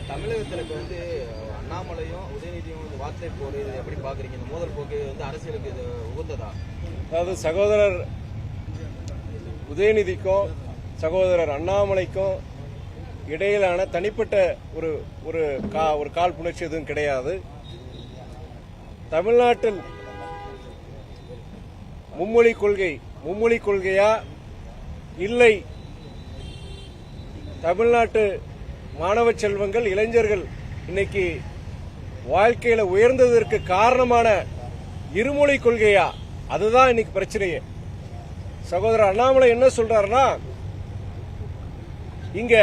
தமிழகத்துல இப்ப அண்ணாமலையும் உதயநிதியும் வார்த்தை போர் இது எப்படி பாக்குறீங்க? இந்த மோதல் போக்கு அரசியலுக்கு இது உகந்ததா? அதாவது சகோதரர் உதயநிதிக்கும் சகோதரர் அண்ணாமலைக்கும் இடையிலான தனிப்பட்ட ஒரு காழ்ப்புணர்ச்சி எதுவும் கிடையாது. தமிழ்நாட்டில் மும்மொழி கொள்கையா இல்லை, தமிழ்நாட்டு மாணவ செல்வங்கள் இளைஞர்கள் இன்னைக்கு வாழ்க்கையில உயர்ந்ததற்கு காரணமான இருமொழி கொள்கையா, அதுதான் இன்னைக்கு பிரச்சனையே. சகோதரர் அண்ணாமலை என்ன சொல்றாருன்னா, இங்க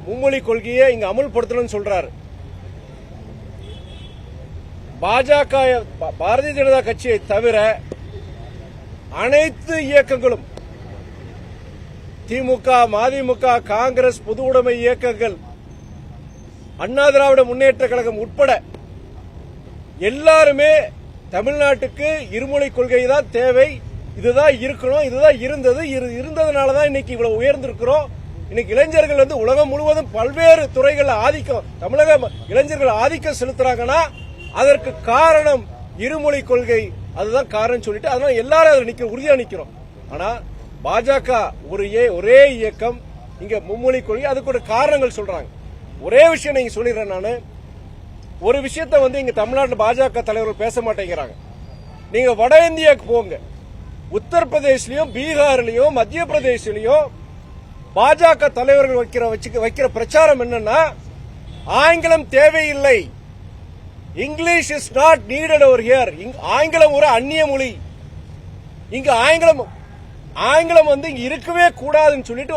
மும்மொழி கொள்கையை இங்க அமுல்படுத்தணும்னு சொல்றாரு. பாஜக பாரதிய ஜனதா கட்சியை தவிர அனைத்து இயக்கங்களும், திமுக, மதிமுக, காங்கிரஸ், பொது உடைமை இயக்கங்கள், அண்ணா திராவிட முன்னேற்ற கழகம் உட்பட எல்லாருமே தமிழ்நாட்டுக்கு இருமொழி கொள்கை தான் தேவை, இதுதான் இருக்கணும், இதுதான் இருந்ததுனாலதான் இன்னைக்கு இவ்வளவு உயர்ந்திருக்கிறோம். இன்னைக்கு இளைஞர்கள் உலகம் முழுவதும் பல்வேறு துறைகள் ஆதிக்கம், தமிழக இளைஞர்கள் ஆதிக்கம் செலுத்துறாங்கன்னா அதற்கு காரணம் இருமொழி கொள்கை, அதுதான் காரணம் சொல்லிட்டு அதனால எல்லாரும் அதில் உறுதியா நிக்கிறோம். ஆனா பாஜக ஒரே இயக்கம் இங்க மும்மொழி கொள்கை, அதுக்கு ஒரு காரணங்கள் சொல்றாங்க. ஒரே விஷயம் நீங்க சொல்லிடுறேன், நானு ஒரு விஷயத்த இங்க தமிழ்நாட்டில் பாஜக தலைவர்கள் பேச மாட்டேங்கிறாங்க. நீங்க வட இந்தியாவுக்கு போங்க, உத்தரப்பிரதேசிலையும் பீகார்லயும் மத்திய பிரதேசிலையும் பாஜக தலைவர்கள் வைக்கிற பிரச்சாரம் என்னன்னா, ஆங்கிலம் தேவையில்லை, English is not needed over here, ஆங்கிலம் ஒரு அந்நிய மொழி, இங்க ஆங்கிலம் இங்க இருக்கவே கூடாதுன்னு சொல்லிட்டு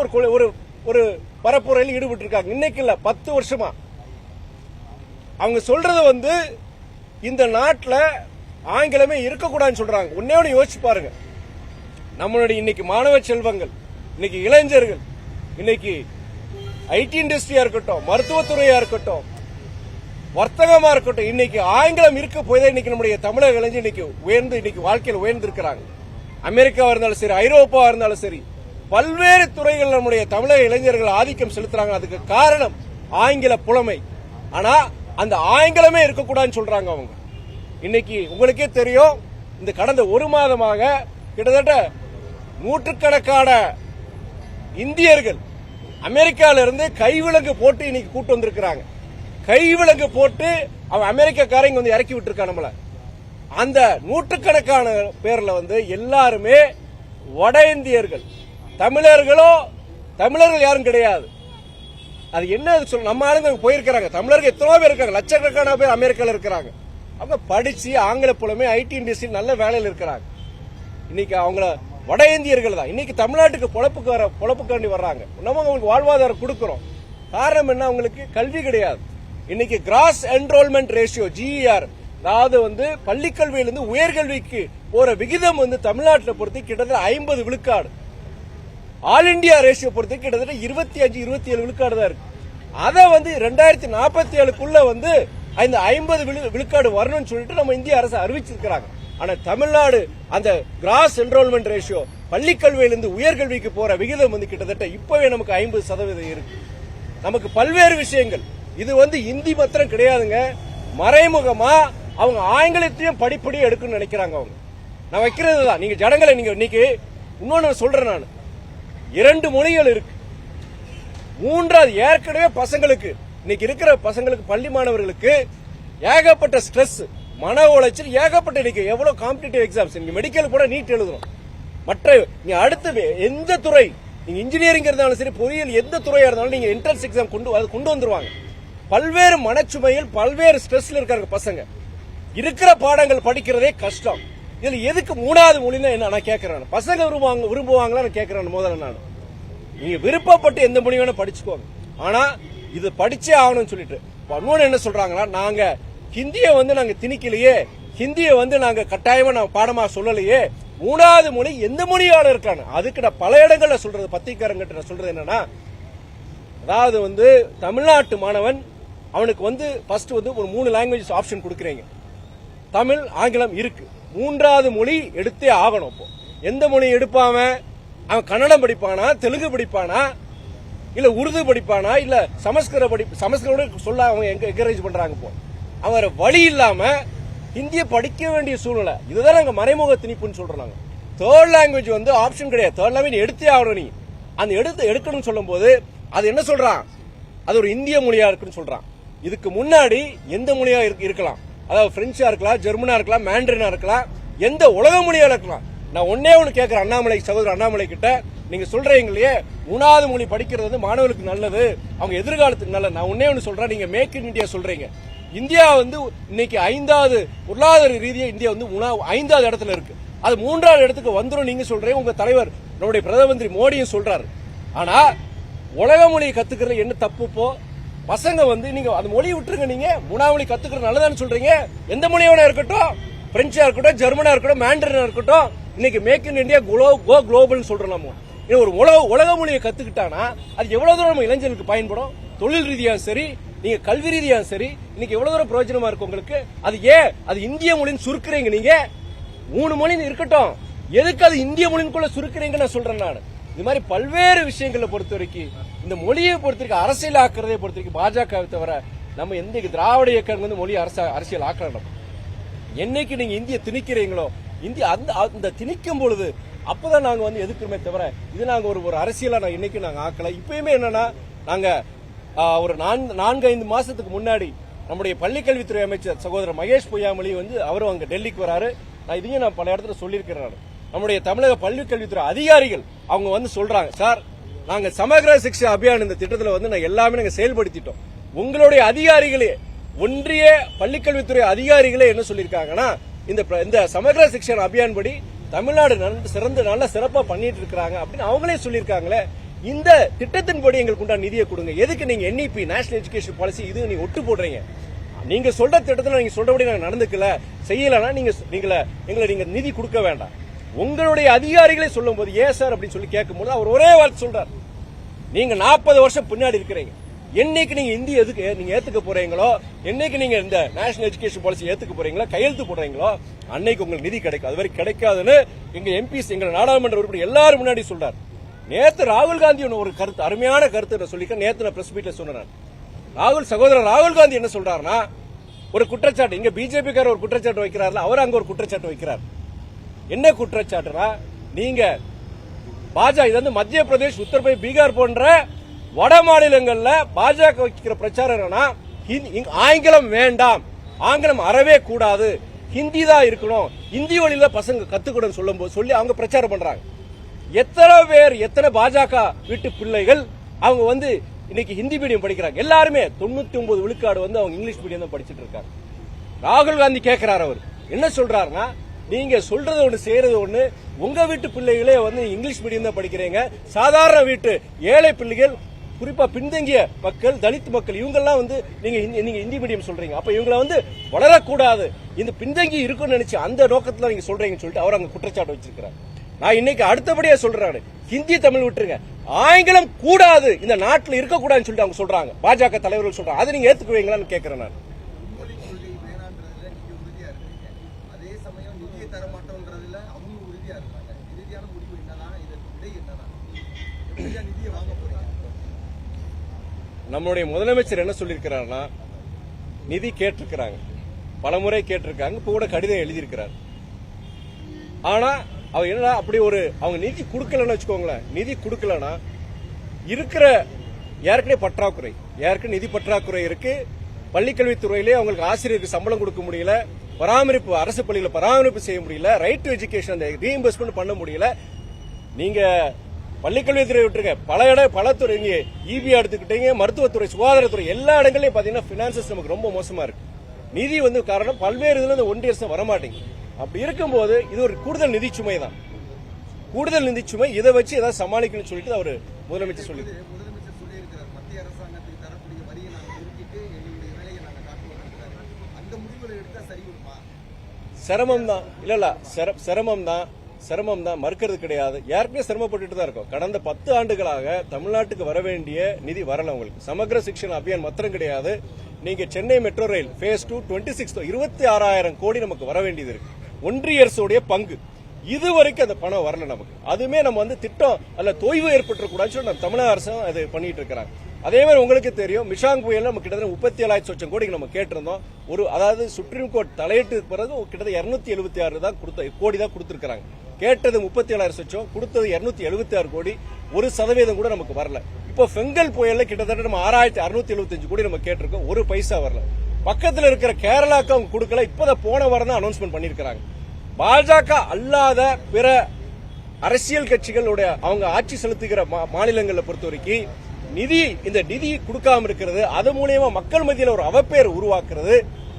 ஒரு பரப்புரையில் ஈடுபட்டு இருக்காங்க. இன்னைக்கு இல்ல, 10 வருஷமா அவங்க சொல்றது இந்த நாட்டில் ஆங்கிலமே இருக்கக்கூடாதுன்னு சொல்றாங்க. ஒன்னே ஒன்று யோசிச்சு பாருங்க, நம்மளுடைய இன்னைக்கு மாணவ செல்வங்கள், இன்னைக்கு இளைஞர்கள், இன்னைக்கு ஐடி இண்டஸ்ட்ரியா இருக்கட்டும், மருத்துவத்துறையா இருக்கட்டும், வர்த்தகமா இருக்கட்டும், இன்னைக்கு ஆங்கிலம் இருக்க போய் இன்னைக்கு நம்முடைய தமிழக இளைஞர் இன்னைக்கு வாழ்க்கையில் உயர்ந்து இருக்கிறாங்க. அமெரிக்காவா இருந்தாலும் சரி, ஐரோப்பாவா இருந்தாலும் சரி, பல்வேறு துறைகள் நம்முடைய தமிழக இளைஞர்கள் ஆதிக்கம் செலுத்துறாங்க. அதுக்கு காரணம் ஆங்கில புலமை. ஆனா அந்த ஆங்கிலமே இருக்கக்கூடாதுன்னு சொல்றாங்க அவங்க. இன்னைக்கு உங்களுக்கே தெரியும், இந்த கடந்த ஒரு மாதமாக கிட்டத்தட்ட நூற்றுக்கணக்கான இந்தியர்கள் அமெரிக்கால இருந்து கைவிலங்கு போட்டு இன்னைக்கு கூட்டு வந்திருக்கிறாங்க. கைவிலங்கு போட்டு அவன் அமெரிக்காரங்க இறக்கி விட்டுருக்கான் நம்மள. அந்த நூற்றுக்கணக்கான பேர்ல எல்லாருமே வட இந்தியர்கள், தமிழர்கள் யாரும் கிடையாது. அது என்ன சொல்ல, நம்ம ஆளுங்க போயிருக்கிறாங்க, தமிழர்கள் எத்தனை பேர் இருக்காங்க, லட்சக்கணக்கான பேர் அமெரிக்கால இருக்கிறாங்க. அவங்க படிச்சு ஆங்கில புலமே ஐடி இண்டஸ்ட்ரி நல்ல வேலையில் இருக்கிறாங்க. இன்னைக்கு அவங்கள வட இந்தியர்கள் தான் இன்னைக்கு தமிழ்நாட்டுக்கு பொழப்புக்காண்டி வர்றாங்க. நம்ம அவங்களுக்கு வாழ்வாதாரம் கொடுக்கிறோம். காரணம் என்ன, அவங்களுக்கு கல்வி கிடையாது. இன்னைக்கு கிராஸ் என்ரோல்மெண்ட் ரேஷியோ GER, அதாவது பள்ளிக்கல்வியிலிருந்து உயர்கல்விக்கு போற விகிதம் தமிழ்நாட்டில் பொறுத்து கிட்டத்தட்ட 50 விழுக்காடு. ஆல் இண்டியா ரேஷியோ பொறுத்து கிட்டத்தட்ட 25-27 விழுக்காடு தான் இருக்கு. அதை 2047க்குள்ள இந்த 50 விழுக்காடு வரணும்னு சொல்லிட்டு நம்ம இந்திய அரசு அறிவிச்சிருக்கிறாங்க. ஆனா தமிழ்நாடு அந்த கிராஸ் என்ரோல்மெண்ட் ரேஷியோ, பள்ளிக்கல்வியிலிருந்து உயர்கல்விக்கு போற விகிதம் கிட்டத்தட்ட இப்பவே நமக்கு 50% இருக்கு. நமக்கு பல்வேறு விஷயங்கள், இது இந்தி மாத்திரம் கிடையாதுங்க, மறைமுகமா அவங்க ஆங்கிலத்தையும் படிப்படியும் எடுக்கணும்னு நினைக்கிறாங்க. அவங்க நான் வைக்கிறது தான், நீங்க ஜனங்களை இன்னைக்கு இன்னொன்னு சொல்றேன், நான் 2 மொழிகள் இருக்கு, 3வது ஏற்கனவே பசங்களுக்கு இன்னைக்கு இருக்கிற பசங்களுக்கு, பள்ளி மாணவர்களுக்கு ஏகப்பட்ட ஸ்ட்ரெஸ், மன உளைச்சல் ஏகப்பட்ட. இன்னைக்கு எவ்வளவு காம்படிட்டிவ் எக்ஸாம்ஸ், நீங்க மெடிக்கல் கூட நீட் எழுதணும், மற்ற நீங்க அடுத்து எந்த துறை, நீங்க இன்ஜினியரிங் இருந்தாலும் சரி, பொறியியல் எந்த துறையா இருந்தாலும் நீங்க என்ட்ரன்ஸ் எக்ஸாம் கொண்டு வந்துருவாங்க. பல்வேறு மனச்சுமையில் பல்வேறு ஸ்ட்ரெஸ்ல இருக்காங்க பசங்க. இருக்கிற பாடங்கள் படிக்கிறதே கஷ்டம். இதுல எதுக்கு 3வது மொழின்னா என்ன நான் கேட்கிறேன். பசங்க விரும்புவாங்களா கேட்கிறேன். முதல்ல நான், நீங்க விருப்பப்பட்டு எந்த மொழி வேணா படிச்சுக்கோங்க, ஆனா இது படிச்சே ஆகணும்னு சொல்லிட்டு இன்னொன்னு என்ன சொல்றாங்கன்னா, நாங்க ஹிந்தியை நாங்க திணிக்கலையே, ஹிந்தியை நாங்க கட்டாயமா நாங்க பாடமா சொல்லலையே, 3வது மொழி எந்த மொழியால இருக்காங்க. அதுக்கு நான் பல இடங்கள்ல சொல்றது, பத்திரிக்காரங்கிட்ட நான் சொல்றது என்னன்னா, அதாவது தமிழ்நாட்டு மாணவன் அவனுக்கு ஃபர்ஸ்ட் ஒரு 3 லாங்குவேஜ் ஆப்ஷன் கொடுக்குறீங்க. தமிழ், ஆங்கிலம் இருக்கு, 3வது மொழி எடுத்தே ஆகணும். இப்போ எந்த மொழி எடுப்பாம, அவன் கன்னடம் படிப்பானா, தெலுங்கு படிப்பானா, இல்ல உருது படிப்பானா, இல்ல சமஸ்கிருதம் சொல்ல அவங்க என்கரேஜ் பண்றாங்க. இப்போ அவர் வழி இல்லாம ஹிந்தியை படிக்க வேண்டிய சூழ்நிலை. இதுதான் நாங்க மறைமுக திணிப்புன்னு சொல்றோம். தேர்ட் லாங்குவேஜ் வந்து ஆப்ஷன் கிடையாது. தேர்ட் லாங்குவேஜ் எடுத்தே ஆகணும். நீ அந்த எடுக்கணும்னு சொல்லும் போது அது என்ன சொல்றான், அது ஒரு இந்திய மொழியா இருக்குன்னு சொல்றான். இதுக்கு முன்னாடி எந்த மொழியா இருக்கலாம், அதாவது பிரெஞ்சா இருக்கலாம், ஜெர்மனா இருக்கலாம், மேண்டரினா இருக்கலாம், எந்த உலக மொழியா இருக்கலாம். நான் ஒன்னே ஒண்ணு கேட்கிறேன் அண்ணாமலை, சகோதரர் அண்ணாமலை கிட்ட, நீங்க சொல்றீங்களே 3வது மொழி படிக்கிறது வந்து மாணவர்களுக்கு நல்லது, அவங்க எதிர்காலத்துக்கு நல்லது. நான் ஒன்னே ஒண்ணு சொல்றேன், நீங்க மேக் இன் இந்தியா சொல்றீங்க. இந்தியா வந்து இன்னைக்கு 5வது பொருளாதார ரீதியா இந்தியா வந்து 5வது இடத்துல இருக்கு. அது 3வது இடத்துக்கு வந்துடும் நீங்க சொல்றீங்க. உங்க தலைவர் நம்முடைய பிரதம மந்திரி மோடியும் சொல்றாரு. ஆனா உலக மொழியை கத்துக்கிறது என்ன தப்பு? இப்போ பசங்க வந்து நீங்க அந்த மொழியை விட்டுருங்க. நீங்க 3வது மொழி கத்துக்கிறது நல்லதான்னு சொல்றீங்க. எந்த மொழியா இருக்கட்டும், பிரெஞ்சா இருக்கட்டும், ஜெர்மனா இருக்கட்டும், மேண்டரினா இருக்கட்டும், இன்னைக்கு make in India go global சொல்றோம். நம்ம ஒரு உலக மொழியை கத்துக்கிட்டானா அது எவ்வளவு தூரம் நம்ம இளைஞர்களுக்கு பயன்படும்? தொழில் ரீதியா சரி, நீங்க கல்வி ரீதியா சரி, இன்னைக்கு எவ்வளவு தூரம் பிரயோஜனமா இருக்கு உங்களுக்கு? அது இந்திய மொழின்னு சுருக்குறீங்க. நீங்க 3 மொழி இருக்கட்டும், எதுக்கு அது இந்திய மொழிக்குள்ள சுருக்குறீங்க நான் சொல்றேன். நான் இது மாதிரி பல்வேறு விஷயங்களை பொறுத்த வரைக்கும், இந்த மொழியை பொறுத்த வரைக்கும், அரசியல் ஆக்குறதை பொறுத்த வரைக்கும் பாஜகவை தவிர நம்ம எந்த திராவிட இயக்கம் வந்து மொழி அரசியல் ஆக்கலாம். என்னைக்கு நீங்க இந்திய திணிக்கிறீங்களோ, இந்தியா அந்த திணிக்கும் பொழுது அப்பதான் நாங்க வந்து எதுக்குமே தவிர இது நாங்க ஒரு அரசியலா இன்னைக்கு நாங்க ஆக்கல. இப்பயுமே என்னன்னா, நாங்க ஒரு 4-5 மாசத்துக்கு முன்னாடி நம்முடைய பள்ளிக்கல்வித்துறை அமைச்சர் சகோதரர் மகேஷ் பொய்யாமொழி வந்து அவரும் அங்க டெல்லிக்கு வராரு. நான் இதையும் நான் பல இடத்துல சொல்லியிருக்கிறேன். நம்முடைய தமிழக பள்ளிக்கல்வித்துறை அதிகாரிகள் அவங்க வந்து சொல்றாங்க, சார் நாங்க சமக்ர சிக்ஷா அபியான் இந்த திட்டத்தில் வந்து நாங்க எல்லாமே நாங்க செயல்படுத்திட்டோம். உங்களுடைய அதிகாரிகளே, ஒன்றிய பள்ளிக்கல்வித்துறை அதிகாரிகளே என்ன சொல்லியிருக்காங்கன்னா, இந்த சமக்ர சிக்ஷா அபியான் படி தமிழ்நாடு நல்ல சிறப்பா பண்ணிட்டு இருக்காங்க அப்படின்னு அவங்களே சொல்லியிருக்காங்களே. இந்த திட்டத்தின்படி எங்களுக்கு உண்டான நிதியை கொடுங்க. எதுக்கு நீங்க NEP நேஷனல் எஜுகேஷன் பாலிசி இது நீங்க ஒட்டு போடுறீங்க? நீங்க சொல்ற திட்டத்தில் நீங்க சொல்றபடி நாங்க நடந்துக்கல செய்யலன்னா நீங்க நிதி கொடுக்க வேண்டாம். உங்களுடைய அதிகாரிகளே சொல்லும் போது ஏன் சார் அப்படின்னு சொல்லி கேட்கும்போது அவர் ஒரே வார்த்தை சொல்றாரு, நீங்க 40 வருஷம் பின்னாடி இருக்கிறீங்க. என்னைக்கு நீங்க இந்திய எதுக்கு நீங்க ஏத்துக்க போறீங்களோ, என்னைக்கு நீங்க இந்த நேஷனல் எஜுகேஷன் பாலிசி ஏத்துக்க போறீங்களோ, கையெழுத்து போடுறீங்களோ, அன்னைக்கு உங்களுக்கு நிதி கிடைக்கும். அது வரைக்கும் கிடைக்காதுன்னு எங்க எம்பிஸ், எங்க நாடாளுமன்ற உறுப்பினர் எல்லாரும் முன்னாடி சொல்றாரு. நேத்து ராகுல் காந்தி ஒரு கருத்து, அருமையான கருத்து சொல்லிக்க நேத்து நான் பிரஸ் மீட்ல சொன்னேன். சகோதரர் ராகுல் காந்தி என்ன சொல்றாருன்னா, ஒரு குற்றச்சாட்டு இங்க பிஜேபிக்கார ஒரு குற்றச்சாட்டு வைக்கிறாருல, அவர் அங்க ஒரு குற்றச்சாட்டு வைக்கிறார். என்ன குற்றச்சாட்டுனா, நீங்க பாஜக இது வந்து மத்திய பிரதேஷ், உத்தரப்பிரதேஷ், பீகார் போன்ற வட மாநிலங்கள்ல பாஜக வைக்கிற பிரச்சாரம் ஆங்கிலம் வேண்டாம், ஆங்கிலம் அறவே கூடாது, ஹிந்தி தான் இருக்கணும், ஹிந்தி வழியில பசங்க கத்துக்கணும் சொல்லி அவங்க பிரச்சாரம் பண்றாங்க. எத்தனை பாஜக வீட்டு பிள்ளைகள் அவங்க வந்து இன்னைக்கு ஹிந்தி மீடியம் படிக்கிறாங்க? எல்லாருமே 99 விழுக்காடு வந்து அவங்க இங்கிலீஷ் மீடியம் தான் படிச்சுட்டு இருக்காங்க. ராகுல் காந்தி கேட்கிறார், அவர் என்ன சொல்றாருன்னா, நீங்க சொல்றது ஒண்ணு செய்யறது ஒண்ணு, உங்க வீட்டு பிள்ளைகளே வந்து இங்கிலீஷ் மீடியம் தான் படிக்கிறீங்க, சாதாரண வீட்டு ஏழை பிள்ளைகள், குறிப்பா பின்தங்கிய மக்கள், தலித் மக்கள், இவங்க எல்லாம் வந்து நீங்க ஹிந்தி மீடியம் சொல்றீங்க. அப்ப இவங்களை வந்து வளரக்கூடாது, இந்த பின்தங்கி இருக்குன்னு நினைச்சு அந்த நோக்கத்துல நீங்க சொல்றீங்கன்னு சொல்லிட்டு அவர் அங்க குற்றச்சாட்டு வச்சிருக்கிறார். நான் இன்னைக்கு அடுத்தபடியா சொல்றேன், ஹிந்தி தமிழ் விட்டுருங்க, ஆங்கிலம் கூடாது, இந்த நாட்டில் இருக்கக்கூடாதுன்னு சொல்லிட்டு அவங்க சொல்றாங்க, பாஜக தலைவர்கள் சொல்றாங்க. அதை நீங்க ஏத்துக்குவீங்களான்னு கேட்கிறேன் நான். நம்மளுடைய முதலமைச்சர் என்ன சொல்லியிருக்கிறார்னா, நிதி கேட்டிருக்கிறாங்க, பலமுறை கேட்டிருக்காங்க, இப்ப கூட கடிதம் எழுதியிருக்கிறார். ஆனா அவர் என்ன அப்படி அவங்க நிதி கொடுக்கலன்னு வச்சுக்கோங்களேன், நிதி கொடுக்கலன்னா இருக்கிற ஏற்கனவே பற்றாக்குறை, நிதி பற்றாக்குறை இருக்கு. பள்ளிக்கல்வித்துறையிலே அவங்களுக்கு ஆசிரியருக்கு சம்பளம் கொடுக்க முடியல, பராமரிப்பு அரசு பள்ளிகளை பராமரிப்பு செய்ய முடியல, ரைட் டு எஜுகேஷன் அந்த ரீஇம்பர்ஸ்மெண்ட் பண்ண முடியல. நீங்க பள்ளிக்கல்வித்துறை விட்டுருங்க, பல துறை, நீங்க EB எடுத்துக்கிட்டீங்க, மருத்துவத்துறை, சுகாதாரத்துறை, எல்லா இடங்களையும் பாத்தீங்கன்னா பினான்சஸ் நமக்கு ரொம்ப மோசமா இருக்கு. நிதி வந்து காரணம் பல்வேறு இதுல இந்த ஒன்றிய அரசு வரமாட்டேங்க. அப்படி இருக்கும்போது இது ஒரு கூடுதல் நிதி சுமை தான், கூடுதல் நிதி சுமை. இதை வச்சு ஏதாவது சமாளிக்கணும்னு சொல்லிட்டு அவர் முதலமைச்சர் சொல்லி சிரமம் தான், இல்ல சிரமம் தான், மறுக்கிறது கிடையாது. ஏற்கனவே சிரமப்பட்டு தான் இருக்கும். கடந்த 10 ஆண்டுகளாக தமிழ்நாட்டுக்கு வர வேண்டிய நிதி வரல. உங்களுக்கு சமக்ர சிக்ஷன் அபியான் மாத்திரம் கிடையாது, நீங்க சென்னை மெட்ரோ ரயில் Phase 2 26,000 கோடி நமக்கு வர வேண்டியது இருக்கு. ஒன்றிய அரசுடைய பங்கு இது வரைக்கும் அந்த பணம் வரல நமக்கு. அதுமே நம்ம வந்து திட்டம் அல்ல தொய்வு ஏற்பட்டுக்கூடாதுன்னு சொல்லி நம்ம தமிழக அரசும் அது பண்ணிட்டு இருக்கிறாங்க. அதே மாதிரி உங்களுக்கு தெரியும், மிஷாங் புயல் நம்ம கிட்டத்தட்ட 37,00,000 லட்சம் கோடி நம்ம கேட்டிருந்தோம். அதாவது சுப்ரீம் கோர்ட் தலையிட்டு பிறகு கிட்டத்தட்ட 276 தான் கோடி தான் கொடுத்திருக்காங்க. கேட்டது 37,000 லட்சம், கொடுத்தது 276 கோடி. 1% கூட நமக்கு வரல. இப்போ பெங்கல் புயல்ல கிட்டத்தட்ட நம்ம 6,675 கோடி நம்ம கேட்டிருக்கோம், ஒரு பைசா வரல. பக்கத்தில் இருக்கிற கேரளாக்கு அவங்க கொடுக்கல. இப்பதான் போன வாரம் தான் அனௌன்ஸ்மெண்ட் பண்ணிருக்காங்க. பாஜக அல்லாத பிற அரசியல் கட்சிகளுடைய அவங்க ஆட்சி செலுத்துகிற மாநிலங்களை பொறுத்த வரைக்கும் இந்த நிதி கொடுக்காம இருக்கிறது, அது மூலியமா மக்கள் மத்தியில் ஒரு அவப்பேர் உருவாக்குறது,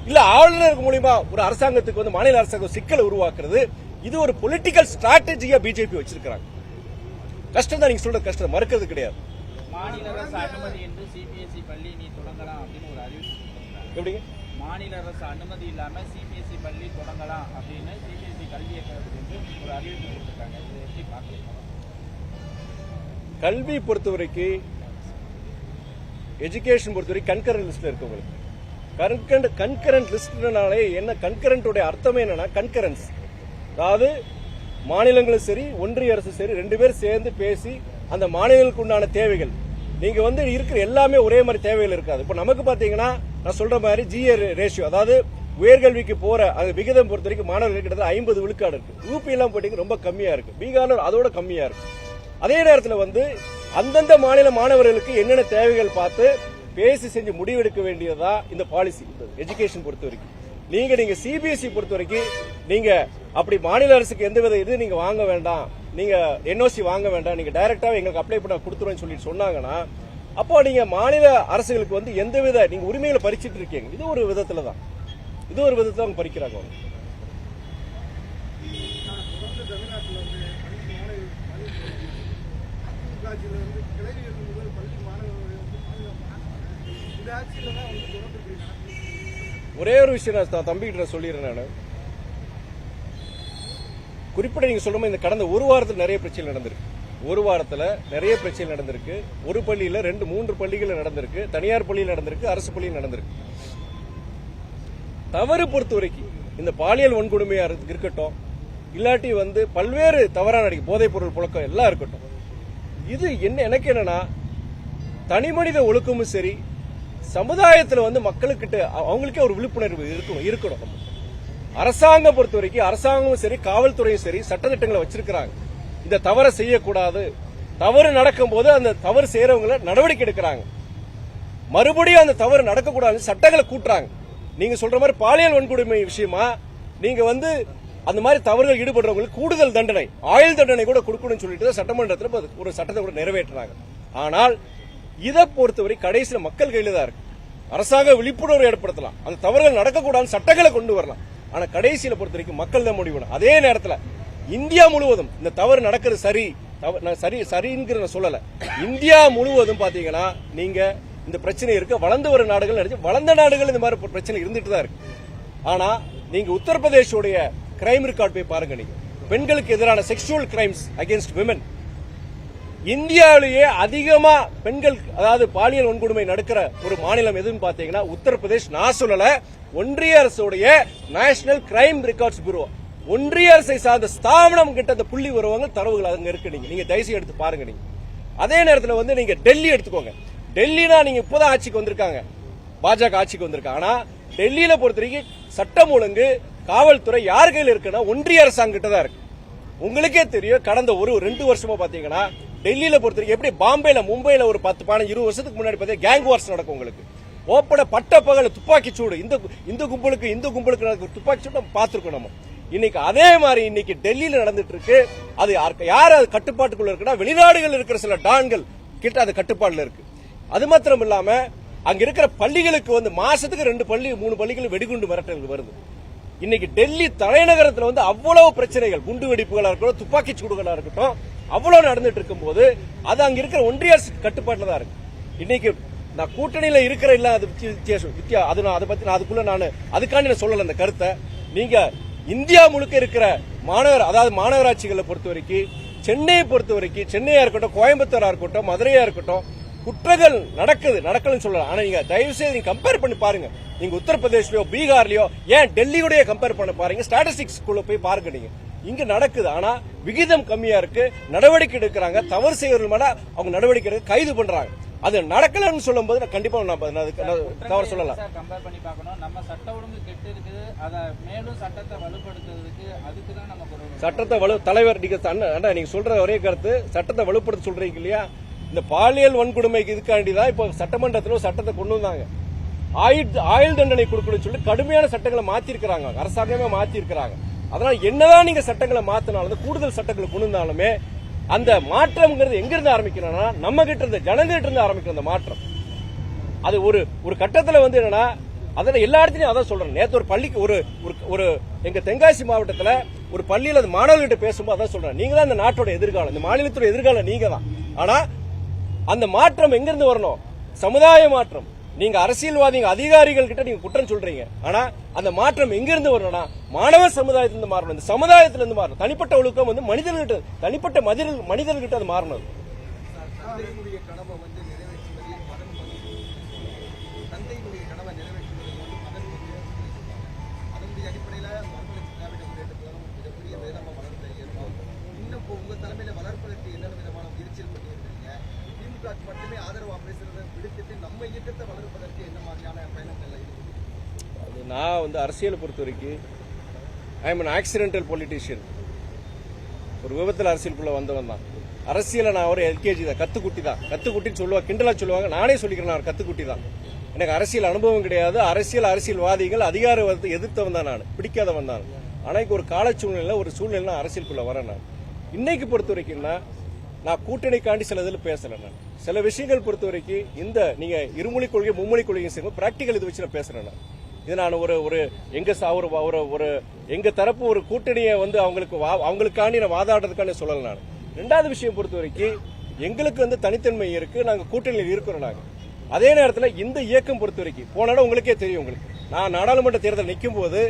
இல்ல ஆளுநருக்கு மூலியமா ஒரு அரசாங்கத்துக்கு வந்து மாநில அரசாங்கம் சிக்கலை உருவாக்குறது, இது ஒரு பொலிட்டிக்கல் ஸ்ட்ராட்டஜியா பிஜேபி வச்சிருக்காங்க. கஷ்டம் தான், நீங்க சொல்ற கஷ்டம் மறுக்கிறது கிடையாது. மாநில அரசு அனுமதி என்று சிபிஎஸ்இ பள்ளி நீ தொடங்கலாம் அப்படின்னு ஒரு அறிவிப்பு கொடுத்திருக்காங்க. எப்படிங்க? மாநில அரசு அனுமதி இல்லாம சிபிஎஸ்இ பள்ளி தொடங்கலாம் அப்படின்னு சிபிஎஸ்இ கல்வி இயக்கத்துக்கு ஒரு அறிவிப்பு கொடுத்திருக்காங்க. இது எப்படி பாக்குறீங்க? கல்வி பொறுத்த வரைக்கும், எஜுகேஷன் பொறுத்த வரைக்கும் கன்கரண்ட் லிஸ்ட்ல இருக்கு. உங்களுக்கு கன்கரண்ட் லிஸ்ட்னாலே என்ன, கன்கரண்ட் அர்த்தமே என்னன்னா கன்கரன்ஸ். அதாவது மாநிலங்களும் சரி ஒன்றிய அரசு சரி 2 பேரும் சேர்ந்து பேசி அந்த மாநிலங்களுக்கு உண்டான தேவைகள், நீங்க வந்து இருக்கிற எல்லாமே ஒரே மாதிரி தேவைகள் இருக்காது. இப்ப நமக்கு பாத்தீங்கன்னா நான் சொல்ற மாதிரி ஜிஏ ரேஷியோ, அதாவது உயர்கல்விக்கு போற அந்த விகிதம் பொறுத்த வரைக்கும் மாணவர்கள் கிட்டத்தட்ட 50 விழுக்காடு இருக்கு. யூபி எல்லாம் போட்டீங்க ரொம்ப கம்மியா இருக்கு, பீகார்ல அதோட கம்மியா இருக்கு. அதே நேரத்தில் வந்து அந்தந்த மாநில மாணவர்களுக்கு என்னென்ன தேவைகள் பார்த்து பேசி செஞ்சு முடிவெடுக்க வேண்டியதா இந்த பாலிசி. எஜுகேஷன் பொறுத்த வரைக்கும் நீங்க சிபிஎஸ்இ பொறுத்த வரைக்கும் நீங்க அப்படி மாநில அரசுக்கு எந்தவித இது நீங்க வாங்க வேண்டாம், நீங்க என்ஓசி வாங்க வேண்டாம், நீங்க டைரக்டாவே எங்களுக்கு அப்ளை பண்ண கொடுத்துருவோம் சொல்லிட்டு சொன்னாங்கன்னா, அப்போ நீங்க மாநில அரசுகளுக்கு வந்து எந்தவித நீங்க உரிமைகளை பறிச்சிட்டு இருக்கீங்க. இது ஒரு விதத்துல தான் அவங்க பறிக்கிறாங்க. ஒரே ஒரு விஷயம் நான் தம்பிகிட்ட சொல்லிடுறேன். நான் குறிப்பிட்ட நீங்க சொல்ற இந்த கடந்த ஒரு வாரத்தில் நிறைய பிரச்சனை நடந்திருக்கு. ஒரு பள்ளியில 2-3 பள்ளிகள் நடந்திருக்கு, தனியார் பள்ளியில் நடந்திருக்கு, அரசு பள்ளியில் நடந்திருக்கு. தவறு பொறுத்த வரைக்கும் இந்த பாலியல் வன்கொடுமையா இருக்கட்டும், இல்லாட்டி வந்து பல்வேறு தவறான போதைப் பொருள் புழக்கம் எல்லாம் இருக்கட்டும், இது எனக்கு என்னன்னா தனி மனித ஒழுக்கமும் சரி, சமுதாயத்தில் வந்து மக்களுக்கிட்ட அவங்களுக்கே ஒரு விழிப்புணர்வு இருக்கணும். அரசாங்கம் பொறுத்த வரைக்கும் அரசாங்கமும் சரி காவல்துறையும் சரி சட்டத்திட்டங்களை வச்சிருக்கிறாங்க. இந்த தவறை செய்யக்கூடாது, தவறு நடக்கும் போது அந்த தவறு செய்யறவங்களை நடவடிக்கை எடுக்கிறாங்க. மறுபடியும் அந்த தவறு நடக்கக்கூடாது சட்டங்களை கூட்டுறாங்க. நீங்க சொல்ற மாதிரி பாலியல் வன்கொடுமை விஷயமா நீங்க வந்து அந்த மாதிரி தவறுகள் ஈடுபடுறவங்களுக்கு கூடுதல் தண்டனை, ஆயுள் தண்டனை கூட கொடுக்கணும்னு சொல்லிட்டு சட்டமன்றத்தில் ஒரு சட்டத்தை கூட நிறைவேற்றினாங்க. ஆனால் இதை பொறுத்தவரை கடைசியில் மக்கள் கையில தான் இருக்கு. அரசாங்கம் விழிப்புணர்வு ஏற்படுத்தலாம், அந்த தவறுகள் நடக்கக்கூடாது சட்டங்களை கொண்டு வரலாம். ஆனா கடைசியில பொறுத்த வரைக்கும் மக்கள் தான் முடிவு. அதே நேரத்தில் இந்தியா முழுவதும் இந்த தவறு நடக்கிறது சரிங்கிற நான் சொல்லல. இந்தியா முழுவதும் பாத்தீங்கன்னா நீங்க இந்த பிரச்சனை இருக்கு. வளர்ந்து வரும் நாடுகள் நினைச்சு வளர்ந்த நாடுகள் இந்த மாதிரி பிரச்சனை இருந்துட்டு தான் இருக்கு. ஆனா நீங்க உத்தரப்பிரதேசோடைய கிரைம் ரெக்கார்ட் போய் பாருங்க. நீங்க பெண்களுக்கு எதிரான செக்ஷுவல் கிரைம்ஸ் அகேன்ஸ்ட் விமன் இந்தியாவிலேயே அதிகமா பெண்கள் அதாவது பாலியல் வன்கொடுமை நடக்கிற ஒரு மாநிலம் எதுன்னு பாத்தீங்கன்னா உத்தரப்பிரதேஷ். நான் சொல்லல, ஒன்றிய அரசுடைய நேஷனல் கிரைம் ரெக்கார்ட்ஸ் பியூரோ, ஒன்றிய அரசை சார்ந்த ஸ்தாபனம் கிட்ட அந்த புள்ளி வருவாங்க தரவுகள் அங்க இருக்கு. நீங்க தயவுசெய்து எடுத்து பாருங்க. நீங்க அதே நேரத்தில் வந்து நீங்க டெல்லி எடுத்துக்கோங்க. டெல்லினா நீங்க இப்பதான் ஆட்சிக்கு வந்திருக்காங்க, பாஜக ஆட்சிக்கு வந்திருக்காங்க. ஆனா டெல்லியில பொறுத்த வரைக்கும் சட்டம் ஒழுங்கு காவல்துறை யார் கையில் இருக்குன்னா ஒன்றிய அரசாங்கம் கிட்ட தான் இருக்கு. உங்களுக்கே தெரியும், கடந்த 1-2 வருஷமா பாத்தீங்கன்னா டெல்லியில பொறுத்த வரைக்கும் எப்படி பாம்பேல மும்பைல ஒரு 10-20 வருஷத்துக்கு முன்னாடி பார்த்தா கேங் வார்ஸ் நடக்கும். உங்களுக்கு ஓப்பட பட்ட பகல துப்பாக்கி சூடு, இந்த கும்பலுக்கு துப்பாக்கி சூடு நம்ம பார்த்திருக்கோம். நம்ம இன்னைக்கு அதே மாதிரி இன்னைக்கு டெல்லியில நடந்துட்டு இருக்கு. அது யார் அது கட்டுப்பாட்டுக்குள்ள இருக்குன்னா வெளிநாடுகள் இருக்கிற சில டான்கள் கிட்ட அது கட்டுப்பாடுல இருக்கு. அது மாத்திரம் இல்லாம அங்க இருக்கிற பள்ளிகளுக்கு வந்து மாசத்துக்கு 2 பள்ளி 3 பள்ளிகள் வெடிகுண்டு மிரட்டல்கள் வருது. இன்னைக்கு டெல்லி தலைநகரத்தில் வந்து அவ்வளவு பிரச்சனைகள், குண்டு வெடிப்புகளா இருக்கட்டும், துப்பாக்கி சூடுகளா இருக்கட்டும், அவ்வளவு நடந்துட்டு இருக்கும் போது அது அங்க இருக்கிற ஒன்றிய அரசு கட்டுப்பாட்டுல தான் இருக்கு. இன்னைக்கு நான் கூட்டணியில இருக்கிற இல்ல அது வித்தியாசம், அதை பத்தி நான் அதுக்குள்ள நான் அதுக்காண்டி நான் சொல்லல. அந்த கருத்தை நீங்க இந்தியா முழுக்க இருக்கிற அதாவது மாநகராட்சிகளை பொறுத்த வரைக்கும், சென்னையை பொறுத்த வரைக்கும், சென்னையா இருக்கட்டும், கோயம்புத்தூரா இருக்கட்டும், மதுரையா இருக்கட்டும், குற்றங்கள் நடக்கலன்னு சொல்லலாம். ஆனா நீங்க தயவு செய்து நீங்க கம்பேர் பண்ணி பாருங்க. நீங்க உத்தரப்பிரதேஷ்லயோ பீகார்லயோ ஏன் டெல்லியோடய கம்பேர் பண்ண பாருங்க. ஸ்டாட்டிஸ்டிக்ஸ் குள்ள போய் பாருங்க. நீங்க இங்க நடக்குது. ஆனா விகிதம் கம்மியா இருக்கு. நடவடிக்கை எடுக்கிறாங்க. தவறு செய்யறவங்க மேல அவங்க நடவடிக்கை எடுக்க கைது பண்றாங்க. அது நடக்கலன்னு சொல்லும் போது கண்டிப்பா தவறு சொல்லலாம். கம்பேர் பண்ணி பார்க்கணும். நம்ம சட்ட ஒழுங்கு கெட்டு இருக்குது. அதை மேலும் சட்டத்தை வலுப்படுத்துறதுக்கு அதுக்கு தான் நமக்கு சட்டத்தை தலைவர் நீங்க சொல்ற ஒரே கருத்து சட்டத்தை வலுப்படுத்த சொல்றீங்க இல்லையா? இந்த பாலியல் வன்கொடுமைக்கு இதுக்காண்டிதான் இப்ப சட்டமன்றத்தில் சட்டத்தை கொண்டு வந்தாங்க. ஆயுள் தண்டனை கொடுக்கணும்னு சொல்லி கடுமையான சட்டங்களை மாத்திருக்கிறாங்க. அரசாங்கமே மாத்திருக்கிறாங்க. அதனால என்னதான் நீங்க சட்டங்களை மாத்தினாலும் கூடுதல் சட்டங்களை கொண்டு வந்தாலுமே அந்த மாற்றம்ங்கிறது எங்க இருந்து ஆரம்பிக்கணும்னா நம்ம கிட்ட இருந்து ஜனங்கிட்ட இருந்து ஆரம்பிக்கிற அந்த மாற்றம். அது ஒரு கட்டத்துல என்னன்னா அதனால எல்லா இடத்துலயும் அதான் சொல்றேன். நேற்று ஒரு பள்ளிக்கு ஒரு எங்க தென்காசி மாவட்டத்துல ஒரு பள்ளியில அந்த மாணவர்கிட்ட பேசும்போது அதான் சொல்றேன். நீங்க தான் இந்த நாட்டோட எதிர்காலம், இந்த மாநிலத்தோட எதிர்காலம் நீங்க தான். ஆனா அந்த மாற்றம் எங்க இருந்து வரணும்? சமுதாய மாற்றம். நீங்க அரசியல்வாதிங்க அதிகாரிகள் கிட்ட நீங்க குற்றம் சொல்றீங்க. ஆனா அந்த மாற்றம் எங்க இருந்து வரணும்னா மாணவ சமுதாயத்திலிருந்து மாறணும். இந்த சமுதாயத்திலிருந்து மாறணும். தனிப்பட்ட ஒழுக்கம் மனிதர்கிட்ட தனிப்பட்ட மனிதர்கிட்ட அது மாறணும். மட்டுமே ஆதரவு பேசுறதை விடுத்துட்டு நம்ம இயக்கத்தை வளர்ப்பதற்கு என்ன மாதிரியான பயணங்கள்? நான் அரசியலை பொறுத்த வரைக்கும் I am an accidental politician. ஒரு விபத்தில் அரசியலுக்குள்ள வந்தவன் தான். அரசியல நான் ஒரு எல்கேஜி தான், கத்துக்குட்டின்னு சொல்லுவாங்க, கிண்டலா சொல்லுவாங்க. நானே சொல்லிக்கிறேன் நான் கத்துக்குட்டி தான். எனக்கு அரசியல் அனுபவம் கிடையாது. அரசியல்வாதிகள் அதிகாரத்தை எதிர்த்தவன் தான் நான், பிடிக்காதவன் தான். ஆனா ஒரு கால சூழ்நிலை ஒரு சூழ்நிலை அரசியலுக்குள்ள வரேன் நான். இன்னைக்கு பொறுத்த வரைக்கும்னா நான் கூட்டணிக்காண்டி சில இதில் பேசல. நான் சில விஷயங்கள் பொறுத்த வரைக்கும் இந்த நீங்க இருமொழி கொள்கை மும்மொழி கொள்கை செய்யும் பிராக்டிகல் இது வச்சு நான் பேசுறேன். நான் இது நான் ஒரு எங்க தரப்பு ஒரு கூட்டணியை அவங்களுக்காண்டி நான் வாதாடுறதுக்காண்டி சொல்லல. நான் ரெண்டாவது விஷயம் பொறுத்த வரைக்கும் எங்களுக்கு தனித்தன்மை இருக்கு. நாங்க கூட்டணியில் இருக்கிறோம். நாங்க அதே நேரத்தில் இந்த இயக்கம் பொறுத்த வரைக்கும் போன இடம் உங்களுக்கே தெரியும். உங்களுக்கு நான் நாடாளுமன்ற தேர்தல் நிற்கும் போது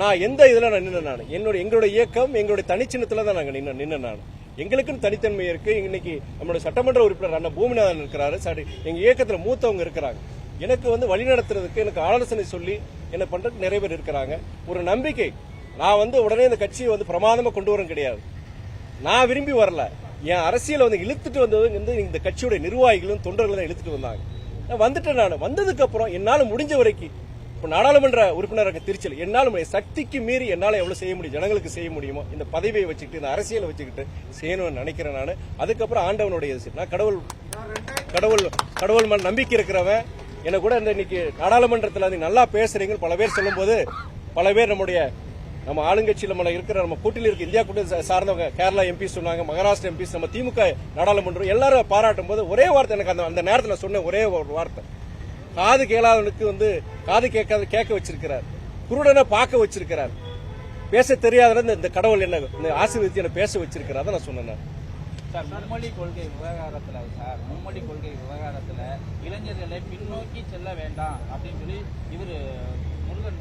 நான் எந்த இதுல நான் நின்று எங்களுடைய இயக்கம் எங்களுடைய தனிச்சின்னத்துல தான் நாங்க நின்று நான் எங்களுக்குன்னு தனித்தன்மை இருக்கு. இன்னைக்கு நம்மளுடைய சட்டமன்ற உறுப்பினர் அண்ணன் பூமிநாதன் இருக்கிறாரு. எங்க இயக்கத்துல மூத்தவங்க இருக்கிறாங்க. எனக்கு வழி நடத்துறதுக்கு எனக்கு ஆலோசனை சொல்லி என்ன பண்றதுக்கு நிறைய பேர் இருக்கிறாங்க. ஒரு நம்பிக்கை. நான் உடனே இந்த கட்சியை பிரமாதமா கொண்டு வர கிடையாது. நான் விரும்பி வரல. என் அரசியல இழுத்துட்டு வந்தது இந்த கட்சியோட நிர்வாகிகளும் தொண்டர்களும் தான் இழுத்துட்டு வந்தாங்க. நான் வந்துட்டேன். நான் வந்ததுக்கு அப்புறம் என்னால முடிஞ்ச வரைக்கும் இப்ப நாடாளுமன்ற உறுப்பினராக திருச்சியில் என்னால சக்திக்கு மீறி என்னால எவ்வளவு செய்ய முடியும், ஜனங்களுக்கு செய்ய முடியுமோ இந்த பதவியை வச்சுக்கிட்டு இந்த அரசியலை வச்சுக்கிட்டு செய்யணும்னு நினைக்கிறேன். நான் அதுக்கப்புறம் ஆண்டவனுடைய நான் கடவுள் மேல் நம்பிக்கை இருக்கிறவன். எனக்கு கூட இன்னைக்கு நாடாளுமன்றத்தில் நல்லா பேசுறீங்க பல பேர் சொல்லும் போது பல பேர் நம்ம ஆளுங்கட்சியில் நம்ம இருக்கிற நம்ம கூட்டில் இருக்க இந்தியா கூட்டணி சார்ந்தவங்க கேரளா எம்பி சொன்னாங்க, மகாராஷ்டிரா எம்பி, நம்ம திமுக நாடாளுமன்றம் எல்லாரும் பாராட்டும் போது ஒரே வார்த்தை எனக்கு அந்த நேரத்தில் நான் சொன்ன ஒரே ஒரு வார்த்தை, காது கேளாதவனுக்கு காது கேட்க வச்சிருக்கிறார், குருடனை பார்க்க வச்சிருக்கிறார், பேச தெரியாத இந்த கடவுள் என்ன இந்த ஆசீர்வதித்து என்ன பேச வச்சிருக்கிறார். அதை நான் சொன்னேன். சார் மும்மொழி கொள்கை விவகாரத்துல இளைஞர்களை பின்னோக்கி செல்ல வேண்டாம் அப்படின்னு சொல்லி இவர் முருகன்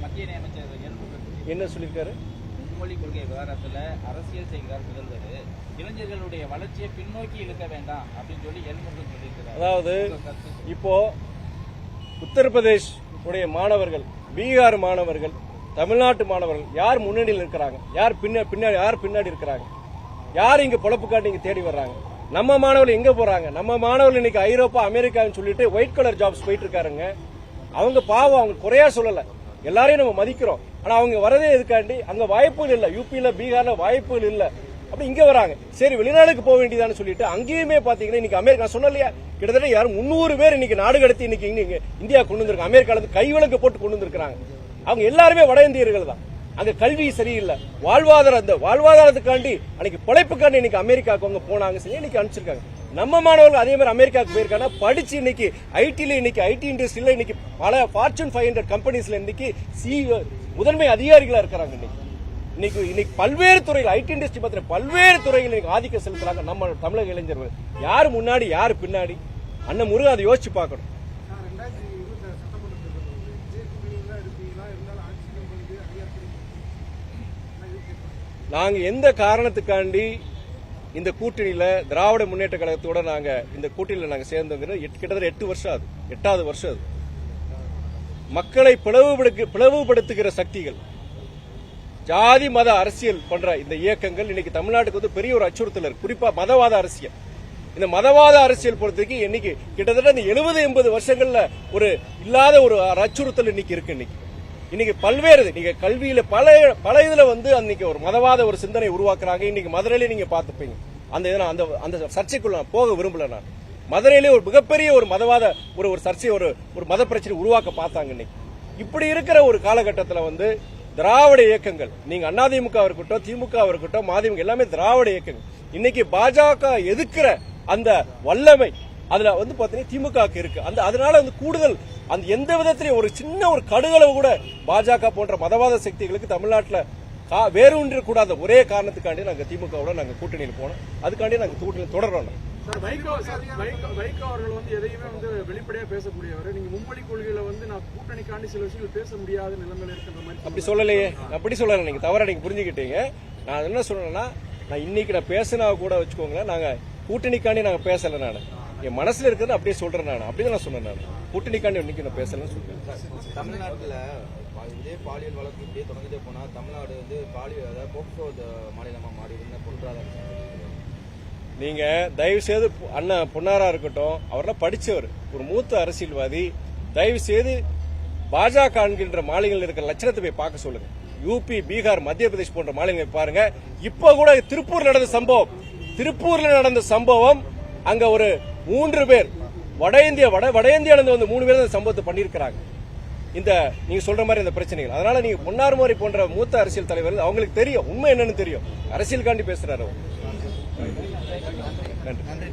மத்திய இணையமைச்சர் என்ன சொல்லியிருக்காரு? மும்மொழி கொள்கை விவகாரத்துல அரசியல் செய்கிறார் முதல்வர், இளைஞர்களுடைய வளர்ச்சியை பின்னோக்கி இழுக்க வேண்டாம் அப்படின்னு சொல்லி எல்முருகன் சொல்லியிருக்கிறார். அதாவது இப்போ உத்தரப்பிரதேஷ் உடைய மாணவர்கள், பீகார் மாணவர்கள், தமிழ்நாட்டு மாணவர்கள் யார் முன்னணியில் இருக்கிறாங்க, யார் பின்னாடி இருக்கிறாங்க, யார் இங்க பொழப்பு காட்டி இங்க தேடி வர்றாங்க, நம்ம மாணவர்கள் எங்க போறாங்க? நம்ம மாணவர்கள் இன்னைக்கு ஐரோப்பா அமெரிக்கான்னு சொல்லிட்டு ஒயிட் கலர் ஜாப்ஸ் போயிட்டு இருக்காருங்க. அவங்க பாவம், அவங்க குறையா சொல்லல, எல்லாரையும் நம்ம மதிக்கிறோம். ஆனா அவங்க வரதே எதுக்காண்டி? அங்க வாய்ப்புகள் இல்ல, யூபியில பீகார்ல வாய்ப்புகள் இல்ல, அப்படி இங்க வராங்க. சரி வெளிநாடுக்கு போக வேண்டியதான்னு சொல்லிட்டு அங்கேயுமே பாத்தீங்கன்னா இன்னைக்கு அமெரிக்கா நான் சொன்னலையா கிட்டத்தட்ட யாரும் 300 பேர் இன்னைக்கு நாடு கடத்தி இன்னைக்கு இந்தியா கொண்டு வந்திருக்காங்க. அமெரிக்கால இருந்து கைவிளக்கு போட்டு கொண்டு வந்திருக்காங்க. அவங்க எல்லாருமே வட இந்தியர்கள் தான். அங்க கல்வி சரியில்லை, வாழ்வாதாரத்துக்காண்டி அன்னைக்கு பிழைப்புக்காண்டி இன்னைக்கு அமெரிக்காவுக்கு அவங்க போனாங்க, சரி இன்னைக்கு அனுப்பிச்சிருக்காங்க. நம்ம மாணவர்கள் அதே மாதிரி அமெரிக்காவுக்கு போயிருக்காங்க, படிச்சு இன்னைக்கு ஐடி இண்டஸ்ட்ரியில இன்னைக்கு பல ஃபார்ச்சூன் 500 கம்பெனிஸ்ல இன்னைக்கு முதன்மை அதிகாரிகளா இருக்கிறாங்க. இன்னைக்கு பல்வேறு துறைகள் ஐடி இண்டஸ்ட்ரி பத்தின பல்வேறு துறைகள் இன்னைக்கு ஆதிக்கம் செலுத்துறாங்க நம்ம தமிழக இளைஞர்கள். யாரு முன்னாடி யாரு பின்னாடி? அண்ணன் முருகன் அதை யோசிச்சு பார்க்கணும். நாங்க எந்த காரணத்துக்காண்டி இந்த கூட்டணியில திராவிட முன்னேற்ற கழகத்தோட நாங்க இந்த கூட்டணியில நாங்க சேர்ந்தோங்கிறது கிட்டத்தட்ட 8 வருஷம் ஆகுது, 8வது வருஷம் அது. மக்களை பிளவுபடுத்துகிற சக்திகள், ஜாதி மத அரசியல் பண்ற இந்த இயக்கங்கள் இன்னைக்கு தமிழ்நாட்டுக்கு வந்து பெரிய ஒரு அச்சுறுத்தல் இருக்கு. குறிப்பா மதவாத அரசியல். இந்த மதவாத அரசியல் பொறுத்தவரைக்கு இன்னைக்கு கிட்டத்தட்ட இந்த 70-80 வருஷங்கள்ல ஒரு இல்லாத ஒரு அச்சுறுத்தல் இன்னைக்கு இருக்கு. இன்னைக்கு பல்வேறு நீங்க கல்வியில பல இதுல வந்து அன்னைக்கு ஒரு மதவாத ஒரு சிந்தனை உருவாக்குறாங்க. இன்னைக்கு மதுரையில நீங்க பாத்துப்பீங்க. அந்த சர்ச்சைக்குள்ள நான் போக விரும்பல. நான் மதுரையிலே ஒரு மிகப்பெரிய ஒரு மதவாத ஒரு சர்ச்சை ஒரு மத பிரச்சனை உருவாக்க பார்த்தாங்க. இன்னைக்கு இப்படி இருக்கிற ஒரு காலகட்டத்தில் வந்து திராவிட இயக்கங்கள், நீங்க அதிமுக இருக்கட்டும், திமுக இருக்கட்டும், மதிமுக எல்லாமே திராவிட இயக்கங்கள். இன்னைக்கு பாஜக எதிர்க்கிற அந்த வல்லமை அதுல வந்து பாத்தீங்கன்னா திமுக இருக்கு. அதனால வந்து கூடுதல் அந்த எந்த விதத்திலையும் ஒரு சின்ன ஒரு கடுகளவு கூட பாஜக போன்ற மதவாத சக்திகளுக்கு தமிழ்நாட்டில் வேரூன்ற கூடாத ஒரே காரணத்துக்காண்டி நாங்க திமுகவோட நாங்க கூட்டணியில் போனோம். அதுக்காண்டி நாங்க கூட்டணியில் தொடர்றோம். வைகோ அவர்கள் வந்து எதையுமே வந்து வெளிப்படையா பேசக்கூடியவர். நீங்க மும்மொழி கொள்கையில வந்து நான் கூட்டணிக்காண்டி சில விஷயங்கள் பேச முடியாத நிலைமையில இருக்கிற மாதிரி அப்படி சொல்லலையே. அப்படி சொல்லல, நீங்க தவறா நீங்க புரிஞ்சுக்கிட்டீங்க. நான் என்ன சொல்றேன்னா, நான் இன்னைக்கு நான் பேசினா கூட வச்சுக்கோங்களேன், நாங்க கூட்டணிக்காண்டி நாங்க பேசல. நான் என் மனசுல இருக்கிறது அப்படியே சொல்றேன். நான் அப்படிதான் நான் சொன்னேன். நான் கூட்டணிக்காண்டி இன்னைக்கு நான் பேசலன்னு சொல்றேன். தமிழ்நாட்டுல இதே பாலியல் வழக்கு இப்படியே தொடர்ந்துட்டே போனா தமிழ்நாடு வந்து அதாவது போக்சோ மாநிலமா மாறி பொருளாதார நீங்க தயவு செய்து அண்ணன் பொன்னாரா இருக்கட்டும், அவரெல்லாம் படிச்சவர், ஒரு மூத்த அரசியல்வாதி. தயவு செய்து பாஜக என்கின்ற மாநிலங்களில் இருக்கிற லட்சணத்தை போய் பார்க்க சொல்லுங்க. யூபி, பீகார், மத்திய பிரதேஷ் போன்ற மாநிலங்களை பாருங்க. இப்ப கூட திருப்பூர்ல நடந்த சம்பவம் அங்க ஒரு 3 பேர் வட இந்தியாவிலிருந்து வந்து 3 பேர் அந்த சம்பவத்தை பண்ணியிருக்கிறாங்க. இந்த நீங்க சொல்ற மாதிரி இந்த பிரச்சனைகள். அதனால நீங்க பொன்னார் மாதிரி போன்ற மூத்த அரசியல் தலைவர்கள் அவங்களுக்கு தெரியும் உண்மை என்னன்னு தெரியும். அரசியல்காண்டி பேசுறாரு. நன்றி.